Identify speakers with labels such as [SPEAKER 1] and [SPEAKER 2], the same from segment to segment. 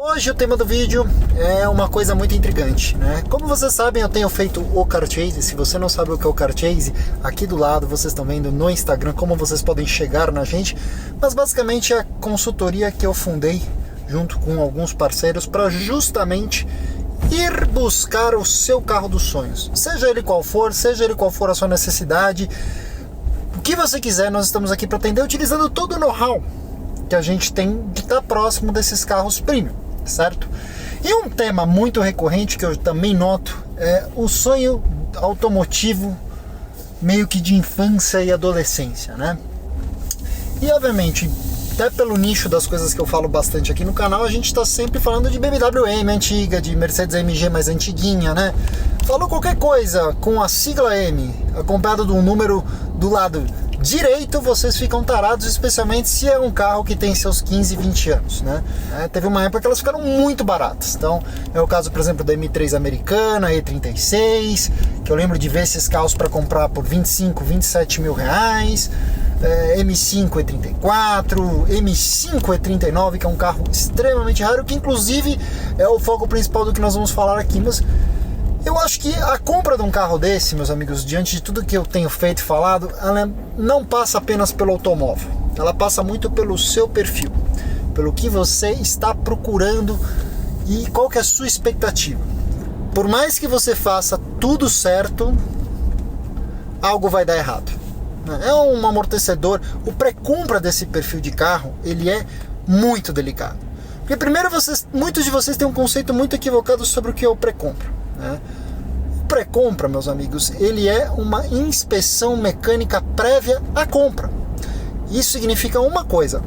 [SPEAKER 1] Hoje o tema do vídeo é uma coisa muito intrigante, né? Como vocês sabem, eu tenho feito o Car Chase. Se você não sabe o que é o Car Chase, aqui do lado vocês estão vendo no Instagram como vocês podem chegar na gente. Mas basicamente é a consultoria que eu fundei junto com alguns parceiros para justamente ir buscar o seu carro dos sonhos. Seja ele qual for a sua necessidade, o que você quiser, nós estamos aqui para atender utilizando todo o know-how que a gente tem de estar próximo desses carros premium, certo? E um tema muito recorrente que eu também noto é o sonho automotivo meio que de infância e adolescência, né? E obviamente, até pelo nicho das coisas que eu falo bastante aqui no canal, a gente está sempre falando de BMW M antiga, de Mercedes AMG mais antiguinha, né? Falou qualquer coisa com a sigla M acompanhado de um número do lado direito, vocês ficam tarados, especialmente se é um carro que tem seus 15, 20 anos, né? Teve uma época que elas ficaram muito baratas. Então, é o caso, por exemplo, da M3 americana, E36, que eu lembro de ver esses carros para comprar por 25, 27 mil reais. M5 E34, M5 E39, que é um carro extremamente raro, que inclusive é o foco principal do que nós vamos falar aqui. Mas eu acho que a compra de um carro desse, meus amigos, diante de tudo que eu tenho feito e falado, ela não passa apenas pelo automóvel, ela passa muito pelo seu perfil, pelo que você está procurando e qual que é a sua expectativa. Por mais que você faça tudo certo, algo vai dar errado. É um amortecedor. O pré-compra desse perfil de carro, ele é muito delicado. Porque primeiro, muitos de vocês têm um conceito muito equivocado sobre o que é o pré-compra, né? O pré-compra, meus amigos, ele é uma inspeção mecânica prévia à compra. Isso significa uma coisa: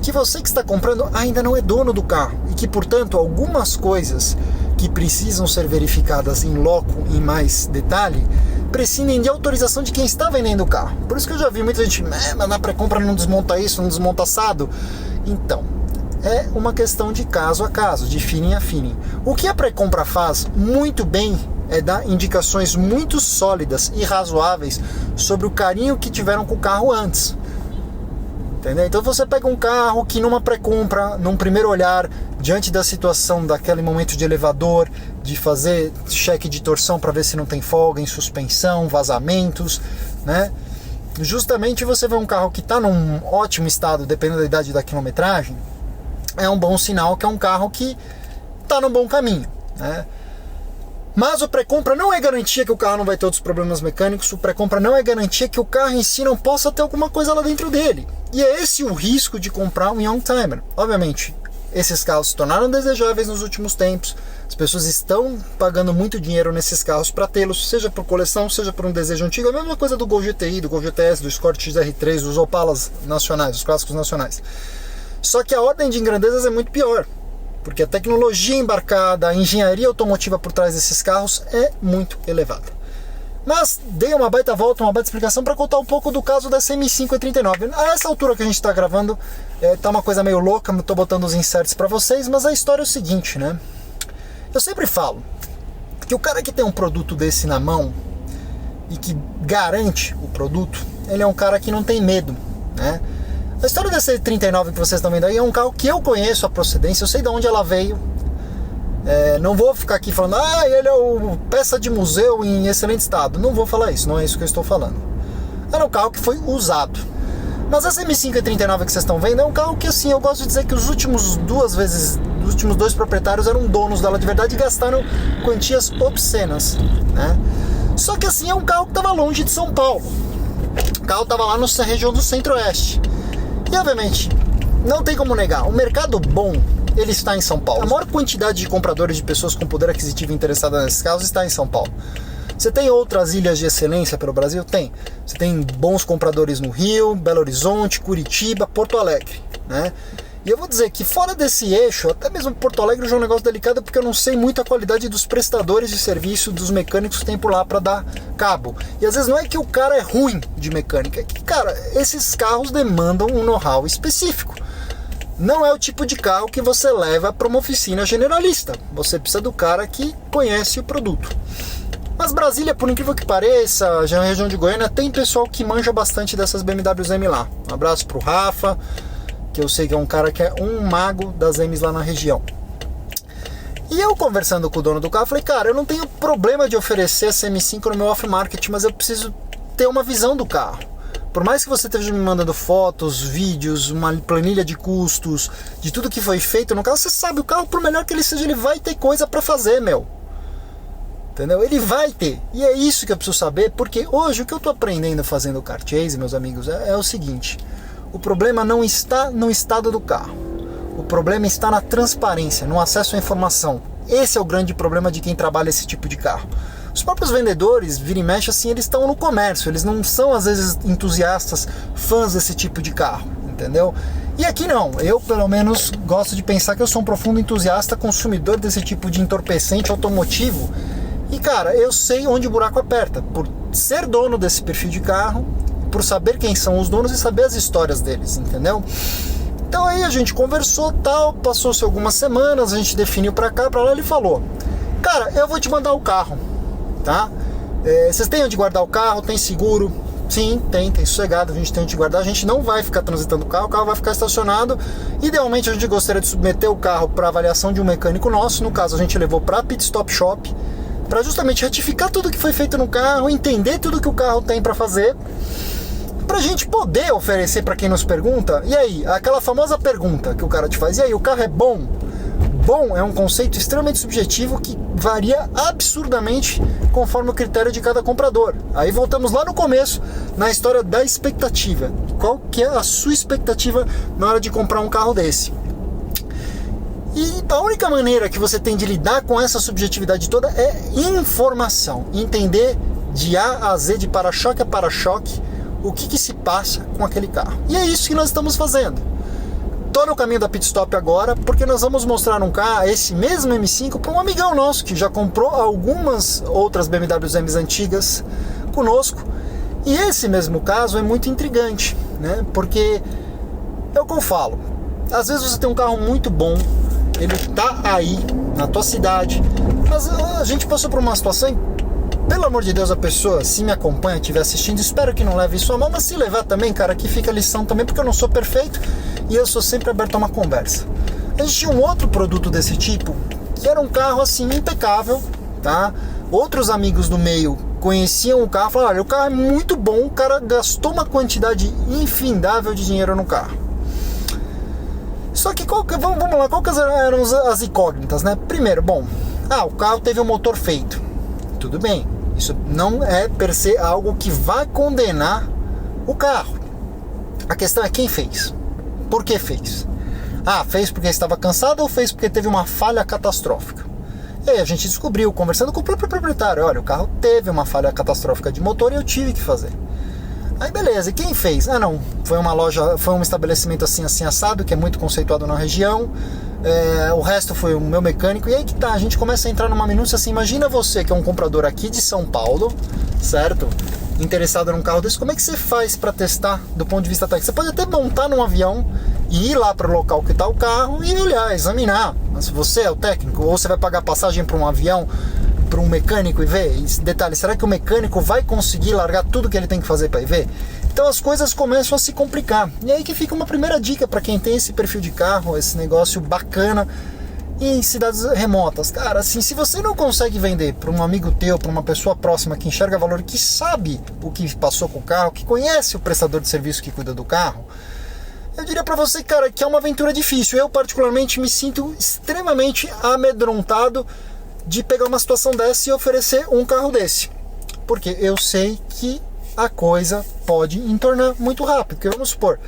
[SPEAKER 1] que você que está comprando ainda não é dono do carro e que, portanto, algumas coisas que precisam ser verificadas em loco, em mais detalhe, prescindem de autorização de quem está vendendo o carro. Por isso que eu já vi muita gente, mas na pré-compra não desmonta isso, não desmonta assado. Então, é uma questão de caso a caso, de feeling a feeling. O que a pré-compra faz muito bem é dar indicações muito sólidas e razoáveis sobre o carinho que tiveram com o carro antes. Entendeu? Então você pega um carro que numa pré-compra, num primeiro olhar, diante da situação daquele momento de elevador, de fazer cheque de torção para ver se não tem folga em suspensão, vazamentos, né? Justamente você vê um carro que está num ótimo estado, dependendo da idade da quilometragem, é um bom sinal que é um carro que está no bom caminho, né? Mas o pré-compra não é garantia que o carro não vai ter outros problemas mecânicos, o pré-compra não é garantia que o carro em si não possa ter alguma coisa lá dentro dele. E é esse o risco de comprar um Youngtimer. Obviamente, esses carros se tornaram desejáveis nos últimos tempos, as pessoas estão pagando muito dinheiro nesses carros para tê-los, seja por coleção, seja por um desejo antigo. A mesma coisa do Gol GTI, do Gol GTS, do Escort XR3, dos Opalas nacionais, os clássicos nacionais. Só que a ordem de grandezas é muito pior, porque a tecnologia embarcada, a engenharia automotiva por trás desses carros é muito elevada. Mas dei uma baita volta, uma baita explicação para contar um pouco do caso dessa M5 E39. A essa altura que a gente está gravando, tá uma coisa meio louca, estou botando os inserts para vocês, mas a história é o seguinte, né? Eu sempre falo que o cara que tem um produto desse na mão e que garante o produto, ele é um cara que não tem medo, né? A história dessa E39 que vocês estão vendo aí é um carro que eu conheço a procedência, eu sei de onde ela veio. Não vou ficar aqui falando, ele é o peça de museu em excelente estado. Não vou falar isso, não é isso que eu estou falando. Era um carro que foi usado. Mas essa M5 E39 que vocês estão vendo é um carro que, assim, eu gosto de dizer que os últimos dois proprietários eram donos dela de verdade e gastaram quantias obscenas, né? Só que, assim, é um carro que estava longe de São Paulo. O carro estava lá na região do Centro-Oeste. E, obviamente, não tem como negar, o mercado bom, ele está em São Paulo. A maior quantidade de compradores, de pessoas com poder aquisitivo interessadas nesses carros está em São Paulo. Você tem outras ilhas de excelência pelo Brasil? Tem. Você tem bons compradores no Rio, Belo Horizonte, Curitiba, Porto Alegre, né? E eu vou dizer que fora desse eixo, até mesmo Porto Alegre já é um negócio delicado, porque eu não sei muito a qualidade dos prestadores de serviço, dos mecânicos que tem por lá para dar cabo. E às vezes não é que o cara é ruim de mecânica, é que, cara, esses carros demandam um know-how específico. Não é o tipo de carro que você leva para uma oficina generalista. Você precisa do cara que conhece o produto. Mas Brasília, por incrível que pareça, já na região de Goiânia, tem pessoal que manja bastante dessas BMWs M lá. Um abraço pro Rafa, que eu sei que é um cara que é um mago das M's lá na região. E eu conversando com o dono do carro, falei, cara, eu não tenho problema de oferecer essa M5 no meu off-market, mas eu preciso ter uma visão do carro. Por mais que você esteja me mandando fotos, vídeos, uma planilha de custos, de tudo que foi feito no carro, você sabe, o carro, por melhor que ele seja, ele vai ter coisa para fazer, meu. Entendeu? Ele vai ter. E é isso que eu preciso saber, porque hoje o que eu tô aprendendo fazendo o car chase, meus amigos, é o seguinte: o problema não está no estado do carro. O problema está na transparência, no acesso à informação. Esse é o grande problema de quem trabalha esse tipo de carro. Os próprios vendedores, vira e mexe, assim, eles estão no comércio. Eles não são, às vezes, entusiastas, fãs desse tipo de carro, entendeu? E aqui não. Eu, pelo menos, gosto de pensar que eu sou um profundo entusiasta, consumidor desse tipo de entorpecente automotivo. E, cara, eu sei onde o buraco aperta. Por ser dono desse perfil de carro, por saber quem são os donos e saber as histórias deles, entendeu? Então aí a gente conversou, tal, passou-se algumas semanas, a gente definiu pra cá, pra lá, ele falou, cara, eu vou te mandar o carro, tá? Vocês têm onde guardar o carro, tem seguro? Sim, tem sossegado, a gente tem onde guardar, a gente não vai ficar transitando o carro vai ficar estacionado. Idealmente a gente gostaria de submeter o carro para avaliação de um mecânico nosso, no caso a gente levou pra Pit Stop Shop, para justamente retificar tudo que foi feito no carro, entender tudo que o carro tem para fazer, pra gente poder oferecer para quem nos pergunta. E aí, aquela famosa pergunta que o cara te faz, e aí, o carro é bom? Bom é um conceito extremamente subjetivo que varia absurdamente conforme o critério de cada comprador. Aí voltamos lá no começo, na história da expectativa. Qual que é a sua expectativa na hora de comprar um carro desse? E a única maneira que você tem de lidar com essa subjetividade toda é informação. Entender de A a Z, de para-choque a para-choque, o que se passa com aquele carro. E é isso que nós estamos fazendo. Tô no caminho da Pit Stop agora, porque nós vamos mostrar um carro, esse mesmo M5, para um amigão nosso que já comprou algumas outras BMWs M's antigas conosco. E esse mesmo caso é muito intrigante, né? Porque é o que eu falo. Às vezes você tem um carro muito bom, ele tá aí na tua cidade, mas a gente passou por uma situação, pelo amor de Deus, a pessoa, se me acompanha, estiver assistindo, espero que não leve isso a mão, mas se levar também, cara, aqui fica a lição também, porque eu não sou perfeito e eu sou sempre aberto a uma conversa. A gente tinha um outro produto desse tipo, que era um carro assim, impecável, tá? Outros amigos do meio conheciam o carro, falaram, olha, o carro é muito bom, o cara gastou uma quantidade infindável de dinheiro no carro. Só que, vamos lá, qual que eram as incógnitas, né? Primeiro, o carro teve um motor feito. Tudo bem, isso não é per se algo que vai condenar o carro. A questão é quem fez. Por que fez? Fez porque estava cansado ou fez porque teve uma falha catastrófica? E aí a gente descobriu, conversando com o próprio proprietário, olha, o carro teve uma falha catastrófica de motor e eu tive que fazer. Aí beleza, e quem fez? Não, foi uma loja, foi um estabelecimento assim assado, que é muito conceituado na região. O resto foi o meu mecânico. E aí que tá, a gente começa a entrar numa minúcia assim. Imagina você que é um comprador aqui de São Paulo, certo? Interessado num carro desse, como é que você faz para testar do ponto de vista técnico? Você pode até montar num avião e ir lá para o local que tá o carro e olhar, examinar. Mas se você é o técnico, ou você vai pagar passagem para um avião, para um mecânico e ver. E detalhe, será que o mecânico vai conseguir largar tudo que ele tem que fazer para ir ver? Então as coisas começam a se complicar. E aí que fica uma primeira dica para quem tem esse perfil de carro, esse negócio bacana em cidades remotas. Cara, assim, se você não consegue vender para um amigo teu, para uma pessoa próxima que enxerga valor, que sabe o que passou com o carro, que conhece o prestador de serviço que cuida do carro, eu diria para você, cara, que é uma aventura difícil. Eu particularmente me sinto extremamente amedrontado de pegar uma situação dessa e oferecer um carro desse, porque eu sei que a coisa pode entornar muito rápido. Porque vamos supor,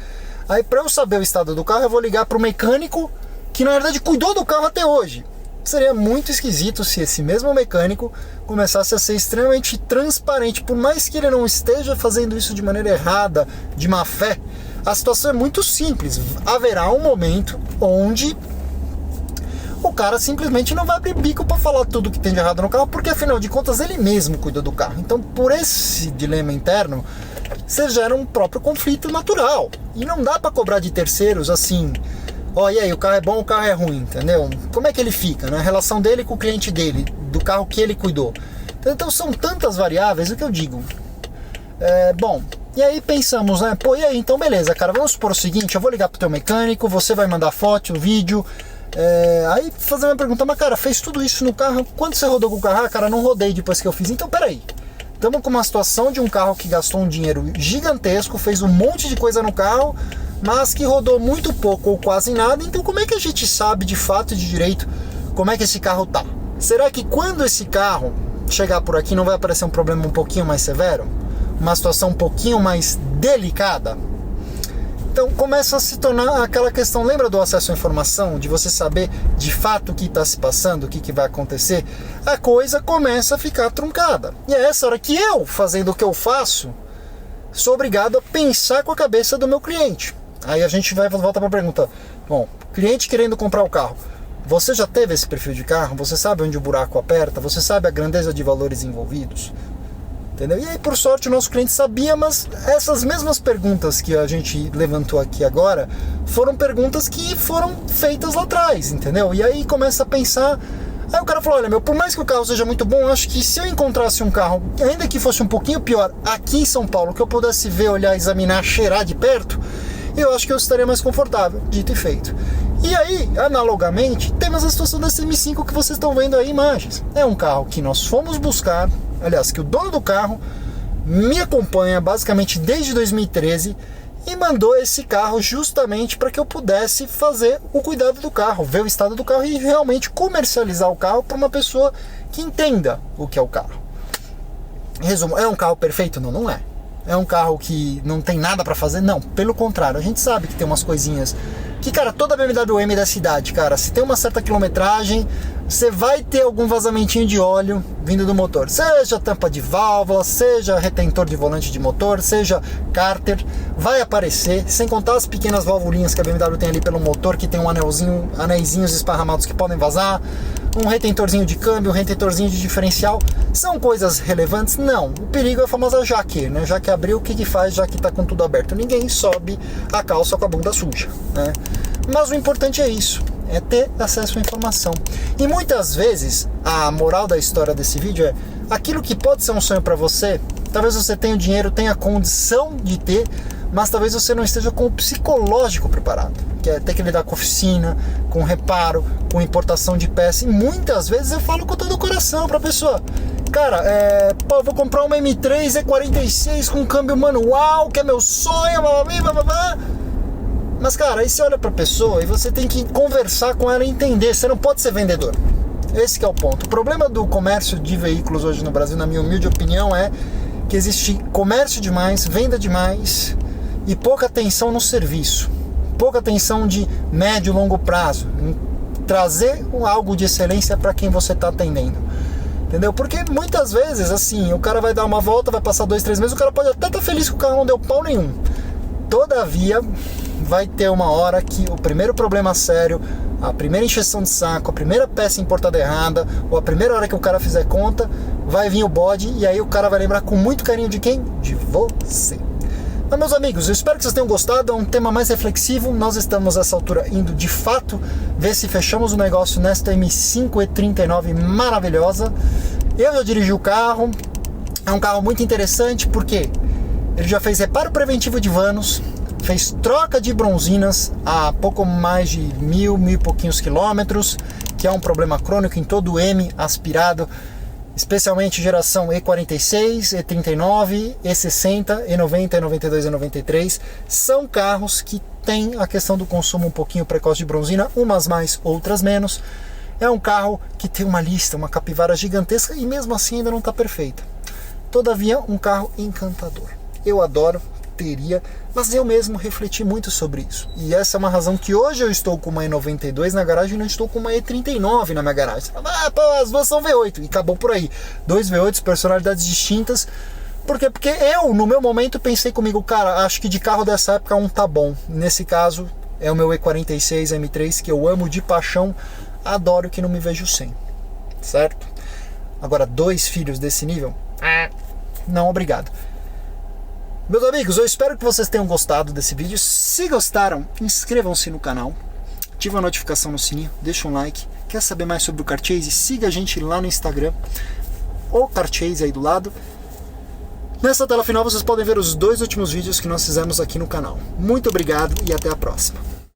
[SPEAKER 1] aí para eu saber o estado do carro, eu vou ligar para o mecânico que na verdade cuidou do carro até hoje. Seria muito esquisito se esse mesmo mecânico começasse a ser extremamente transparente, por mais que ele não esteja fazendo isso de maneira errada, de má fé. A situação é muito simples. Haverá um momento onde o cara simplesmente não vai abrir bico para falar tudo que tem de errado no carro, porque afinal de contas ele mesmo cuida do carro. Então, por esse dilema interno, você gera um próprio conflito natural. E não dá para cobrar de terceiros assim, e aí, o carro é bom, o carro é ruim, entendeu? Como é que ele fica, né? A relação dele com o cliente dele, do carro que ele cuidou. Então são tantas variáveis, o que eu digo. E aí pensamos, né? E aí, então beleza, cara, vamos supor o seguinte, eu vou ligar pro teu mecânico, você vai mandar foto, vídeo, Aí fazer uma pergunta, mas cara, fez tudo isso no carro, quanto você rodou com o carro? Ah, cara, não rodei depois que eu fiz. Então peraí, estamos com uma situação de um carro que gastou um dinheiro gigantesco, fez um monte de coisa no carro, mas que rodou muito pouco ou quase nada. Então como é que a gente sabe de fato e de direito como é que esse carro tá? Será que quando esse carro chegar por aqui não vai aparecer um problema um pouquinho mais severo? Uma situação um pouquinho mais delicada? Então começa a se tornar aquela questão, lembra do acesso à informação? De você saber de fato o que está se passando, o que vai acontecer? A coisa começa a ficar truncada. E é essa hora que eu, fazendo o que eu faço, sou obrigado a pensar com a cabeça do meu cliente. Aí a gente volta para a pergunta, bom, cliente querendo comprar o carro, você já teve esse perfil de carro? Você sabe onde o buraco aperta? Você sabe a grandeza de valores envolvidos? Entendeu? E aí, por sorte, o nosso cliente sabia, mas essas mesmas perguntas que a gente levantou aqui agora foram perguntas que foram feitas lá atrás, entendeu? E aí começa a pensar. Aí o cara falou, olha, por mais que o carro seja muito bom, eu acho que se eu encontrasse um carro, ainda que fosse um pouquinho pior, aqui em São Paulo, que eu pudesse ver, olhar, examinar, cheirar de perto, eu acho que eu estaria mais confortável, dito e feito. E aí, analogamente, temos a situação desse M5 que vocês estão vendo aí imagens. É um carro que nós fomos buscar, aliás, que o dono do carro me acompanha basicamente desde 2013 e mandou esse carro justamente para que eu pudesse fazer o cuidado do carro, ver o estado do carro e realmente comercializar o carro para uma pessoa que entenda o que é o carro. Resumo, é um carro perfeito? Não, não é. É um carro que não tem nada para fazer? Não, pelo contrário, a gente sabe que tem umas coisinhas que, cara, toda BMW M da cidade, cara, se tem uma certa quilometragem, você vai ter algum vazamentinho de óleo vindo do motor, seja tampa de válvula, seja retentor de volante de motor, seja cárter, vai aparecer, sem contar as pequenas valvulinhas que a BMW tem ali pelo motor, que tem um anéisinhos esparramados que podem vazar, um retentorzinho de câmbio, um retentorzinho de diferencial. São coisas relevantes? Não. O perigo é a famosa jaque, né? Já que abriu, o que faz, já que está com tudo aberto? Ninguém sobe a calça com a bunda suja, né? Mas o importante é isso, é ter acesso à informação. E muitas vezes, a moral da história desse vídeo é, aquilo que pode ser um sonho para você, talvez você tenha o dinheiro, tenha a condição de ter, mas talvez você não esteja com o psicológico preparado, que é ter que lidar com oficina, com reparo, com importação de peça. E muitas vezes eu falo com todo o coração pra pessoa, cara, eu vou comprar uma M3 E46 com câmbio manual, que é meu sonho, blá. Mas cara, aí você olha pra pessoa e você tem que conversar com ela e entender, você não pode ser vendedor. Esse que é o ponto. O problema do comércio de veículos hoje no Brasil, na minha humilde opinião, é que existe comércio demais, venda demais e pouca atenção no serviço, pouca atenção de médio e longo prazo, em trazer algo de excelência para quem você está atendendo, entendeu? Porque muitas vezes, assim, o cara vai dar uma volta, vai passar 2, 3 meses, o cara pode até estar feliz que o carro não deu pau nenhum. Todavia, vai ter uma hora que o primeiro problema sério, a primeira encheção de saco, a primeira peça importada errada, ou a primeira hora que o cara fizer conta, vai vir o bode, e aí o cara vai lembrar com muito carinho de quem? De você. Mas, meus amigos, eu espero que vocês tenham gostado. É um tema mais reflexivo. Nós estamos nessa altura indo de fato ver se fechamos o negócio nesta M5 E39 maravilhosa. Eu já dirigi o carro, é um carro muito interessante porque ele já fez reparo preventivo de vanos, fez troca de bronzinas a pouco mais de 1.000 e pouquinhos quilômetros, que é um problema crônico em todo o M aspirado, especialmente geração E46, E39, E60, E90, E92, E93. São carros que têm a questão do consumo um pouquinho precoce de bronzina, umas mais, outras menos. É um carro que tem uma lista, uma capivara gigantesca e mesmo assim ainda não está perfeita. Todavia, um carro encantador. Eu adoro, teria, mas eu mesmo refleti muito sobre isso. E essa é uma razão que hoje eu estou com uma E92 na garagem e não estou com uma E39 na minha garagem. As duas são V8 e acabou por aí. 2 V8, personalidades distintas. Por quê? Porque eu, no meu momento, pensei comigo, cara, acho que de carro dessa época um tá bom. Nesse caso, é o meu E46 M3, que eu amo de paixão, adoro, que não me vejo sem. Certo? Agora, 2 filhos desse nível? Não, obrigado. Meus amigos, eu espero que vocês tenham gostado desse vídeo. Se gostaram, inscrevam-se no canal, ativem a notificação no sininho, deixem um like. Quer saber mais sobre o Carchase? Siga a gente lá no Instagram, o Carchase aí do lado. Nessa tela final vocês podem ver os 2 últimos vídeos que nós fizemos aqui no canal. Muito obrigado e até a próxima.